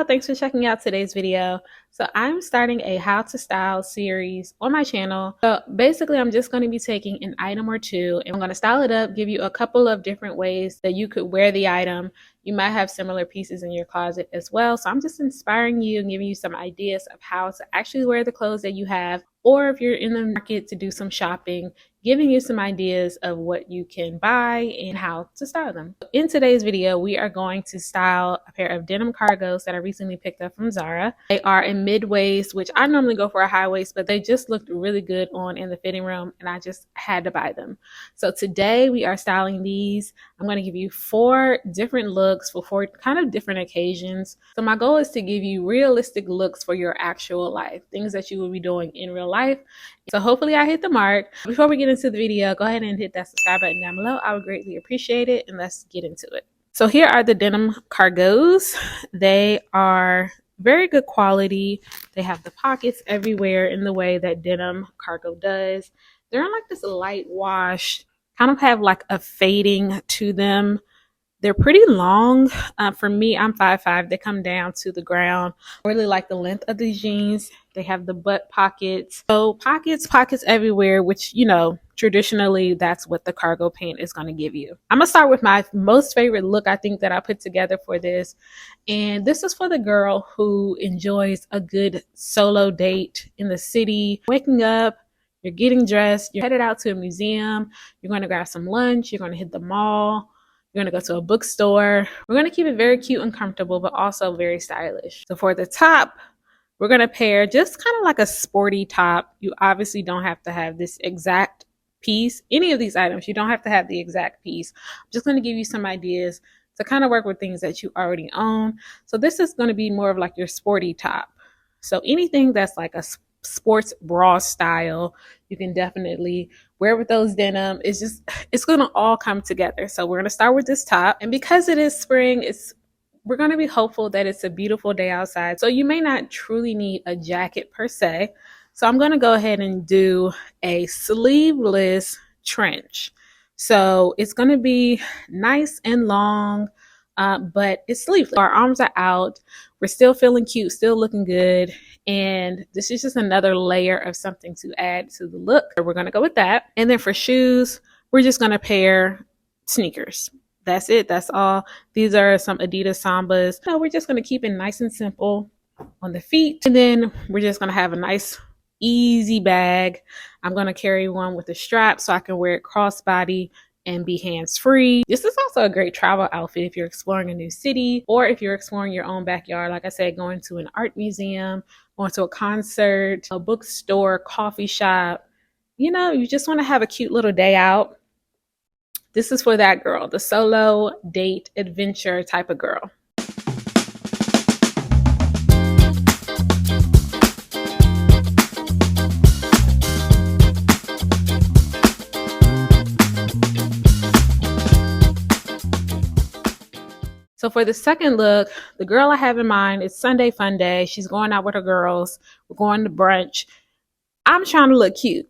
thanks for checking out today's video. So I'm starting a how to style series on my channel. So basically I'm just going to be taking an item or two and I'm going to style it up, give you a couple of different ways that you could wear the item. You might have similar pieces in your closet as well. So I'm just inspiring you and giving you some ideas of how to actually wear the clothes that you have, or if you're in the market to do some shopping, giving you some ideas of what you can buy and how to style them. In today's video, we are going to style a pair of denim cargos that I recently picked up from Zara. They are in mid-waist, which I normally go for a high waist, but they just looked really good on in the fitting room and I just had to buy them. So today we are styling these. I'm going to give you 4 different looks for 4 kind of different occasions. So my goal is to give you realistic looks for your actual life, things that you will be doing in real life. So hopefully I hit the mark. Before we get into the video, go ahead and hit that subscribe button down below. I would greatly appreciate it, and let's get into it. So here are the denim cargos. They are very good quality. They have the pockets everywhere in the way that denim cargo does. They're in like this light wash, kind of have like a fading to them. They're pretty long. For me, I'm 5'5". They come down to the ground. I really like the length of these jeans. They have the butt pockets. So pockets everywhere, which, you know, traditionally that's what the cargo pant is going to give you. I'm going to start with my most favorite look I think that I put together for this. And this is for the girl who enjoys a good solo date in the city. Waking up, you're getting dressed, you're headed out to a museum, you're going to grab some lunch, you're going to hit the mall. You're going to go to a bookstore. We're going to keep it very cute and comfortable, but also very stylish. So for the top, we're going to pair just kind of like a sporty top. You obviously don't have to have this exact piece. Any of these items, you don't have to have the exact piece. I'm just going to give you some ideas to kind of work with things that you already own. So this is going to be more of like your sporty top. So anything that's like a sports bra style, you can definitely wear with those denim. It's going to all come together. So we're going to start with this top, and because it is spring, we're going to be hopeful that it's a beautiful day outside. So you may not truly need a jacket per se. So I'm going to go ahead and do a sleeveless trench. So it's going to be nice and long, but it's sleeveless. Our arms are out. We're still feeling cute, still looking good. And this is just another layer of something to add to the look. We're going to go with that. And then for shoes, we're just going to pair sneakers. That's it. That's all. These are some Adidas Sambas. So we're just going to keep it nice and simple on the feet. And then we're just going to have a nice, easy bag. I'm going to carry one with a strap so I can wear it crossbody and be hands-free. This is also a great travel outfit if you're exploring a new city or if you're exploring your own backyard. Like I said, going to an art museum, going to a concert, a bookstore, coffee shop. You know, you just want to have a cute little day out. This is for that girl, the solo date adventure type of girl. So for the second look, the girl I have in mind, it's Sunday fun day. She's going out with her girls. We're going to brunch. I'm trying to look cute.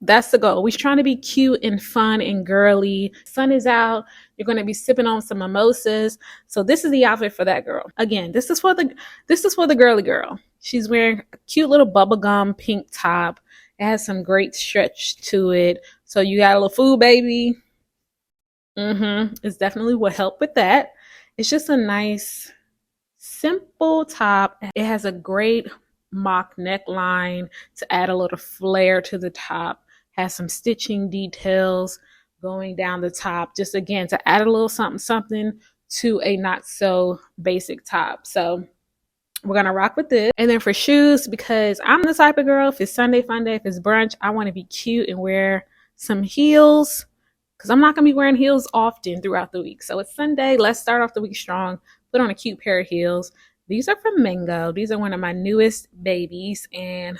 That's the goal. We're trying to be cute and fun and girly. Sun is out. You're going to be sipping on some mimosas. So this is the outfit for that girl. Again, this is for the girly girl. She's wearing a cute little bubblegum pink top. It has some great stretch to it. So you got a little food, baby. It's definitely will help with that. It's just a nice, simple top. It has a great mock neckline to add a little flare to the top. Has some stitching details going down the top. Just again, to add a little something to a not so basic top. So we're going to rock with this. And then for shoes, because I'm the type of girl, if it's Sunday fun day, if it's brunch, I want to be cute and wear some heels. Because I'm not going to be wearing heels often throughout the week. So it's Sunday. Let's start off the week strong. Put on a cute pair of heels. These are from Mango. These are one of my newest babies. And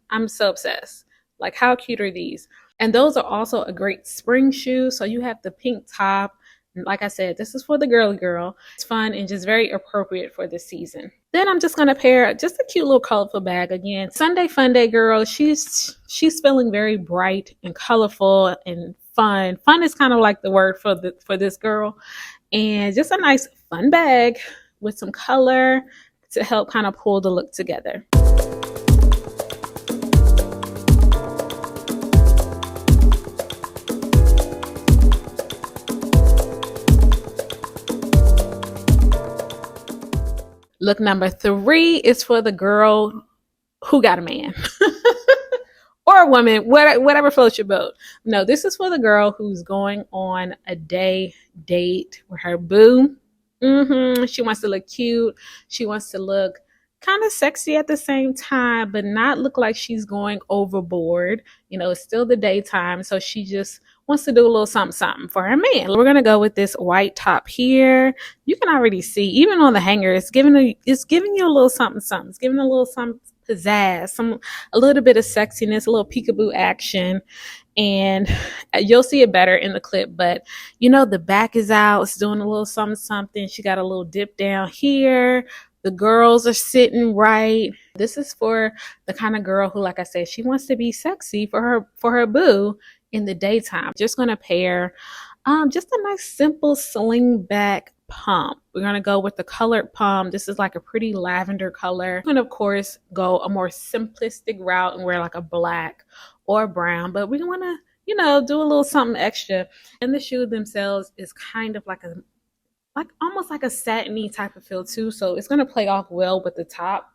I'm so obsessed. Like, how cute are these? And those are also a great spring shoe. So you have the pink top. And like I said, this is for the girly girl. It's fun and just very appropriate for this season. Then I'm just going to pair just a cute little colorful bag. Again, Sunday fun day girl. She's feeling very bright and colorful and fun. Fun is kind of like the word for this girl. And just a nice fun bag with some color to help kind of pull the look together. Look number 3 is for the girl who got a man. Or a woman, whatever floats your boat. No, this is for the girl who's going on a date with her boo. She wants to look cute. She wants to look kind of sexy at the same time, but not look like she's going overboard. You know, it's still the daytime, so she just wants to do a little something for her man. We're gonna go with this white top here. You can already see, even on the hanger, it's giving you a little something. It's giving a little something pizzazz, a little bit of sexiness, a little peekaboo action, and you'll see it better in the clip. But you know, the back is out, it's doing a little something. She got a little dip down here. The girls are sitting right. This is for the kind of girl who, like I said, she wants to be sexy for her boo in the daytime. Just gonna pair just a nice simple sling back pump. We're going to go with the colored pump. This is like a pretty lavender color. You can, of course, go a more simplistic route and wear like a black or brown, but we want to, you know, do a little something extra. And the shoes themselves is kind of like almost like a satiny type of feel too. So it's going to play off well with the top,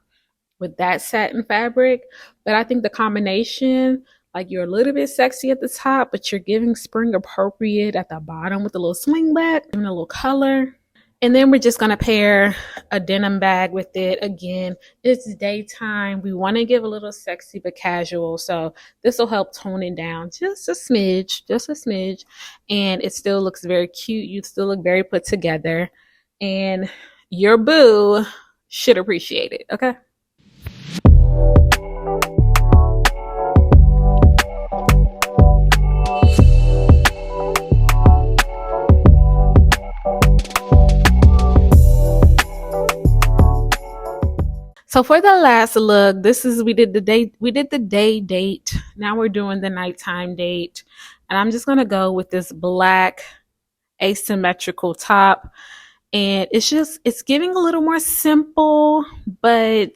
with that satin fabric. But I think the combination, like, you're a little bit sexy at the top, but you're giving spring appropriate at the bottom with a little sling back and a little color. And then we're just going to pair a denim bag with it. Again, it's daytime. We want to give a little sexy but casual. So this will help tone it down just a smidge. And it still looks very cute. You still look very put together. And your boo should appreciate it, okay? So for the last look, we did the day date. Now we're doing the nighttime date. And I'm just gonna go with this black asymmetrical top. And it's giving a little more simple, but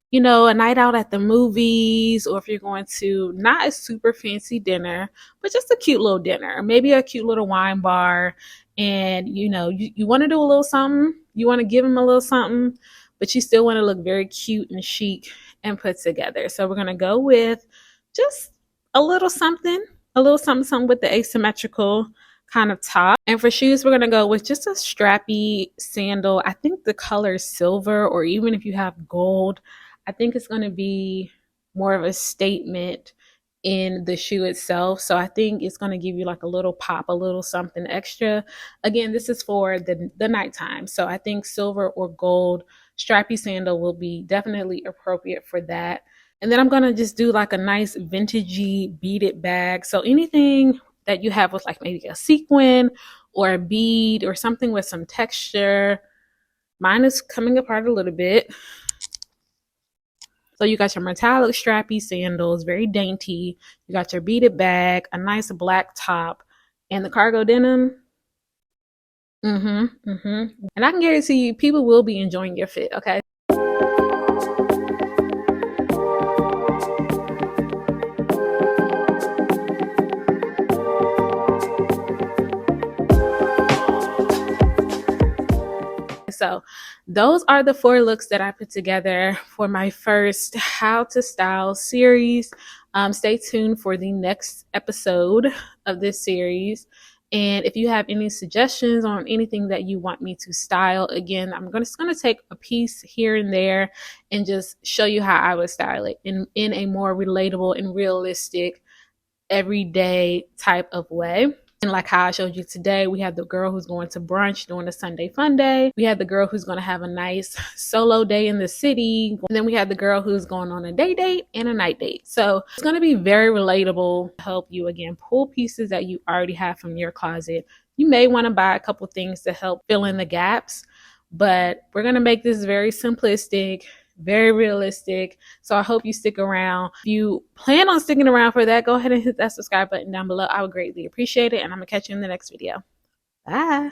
you know, a night out at the movies, or if you're going to not a super fancy dinner, but just a cute little dinner, maybe a cute little wine bar. And you know, you want to do a little something, you want to give them a little something, but you still want to look very cute and chic and put together. So we're going to go with just a little something with the asymmetrical kind of top. And for shoes, we're going to go with just a strappy sandal. I think the color is silver, or even if you have gold, I think it's going to be more of a statement in the shoe itself. So I think it's going to give you like a little pop, a little something extra. Again, this is for the nighttime. So I think silver or gold strappy sandal will be definitely appropriate for that. And then I'm going to just do like a nice vintagey beaded bag. So anything that you have with like maybe a sequin or a bead or something with some texture. Mine is coming apart a little bit. So you got your metallic strappy sandals, very dainty. You got your beaded bag, a nice black top, and the cargo denim. And I can guarantee you, people will be enjoying your fit, okay? So those are the 4 looks that I put together for my first How to Style series. Stay tuned for the next episode of this series. And if you have any suggestions on anything that you want me to style, again, I'm just going to take a piece here and there and just show you how I would style it in a more relatable and realistic, everyday type of way. And like how I showed you today, we have the girl who's going to brunch doing a Sunday fun day. We have the girl who's going to have a nice solo day in the city. And then we have the girl who's going on a day date and a night date. So it's going to be very relatable to help you, again, pull pieces that you already have from your closet. You may want to buy a couple things to help fill in the gaps, but we're going to make this very simplistic, very realistic. So I hope you stick around. If you plan on sticking around for that, go ahead and hit that subscribe button down below. I would greatly appreciate it. And I'm going to catch you in the next video. Bye.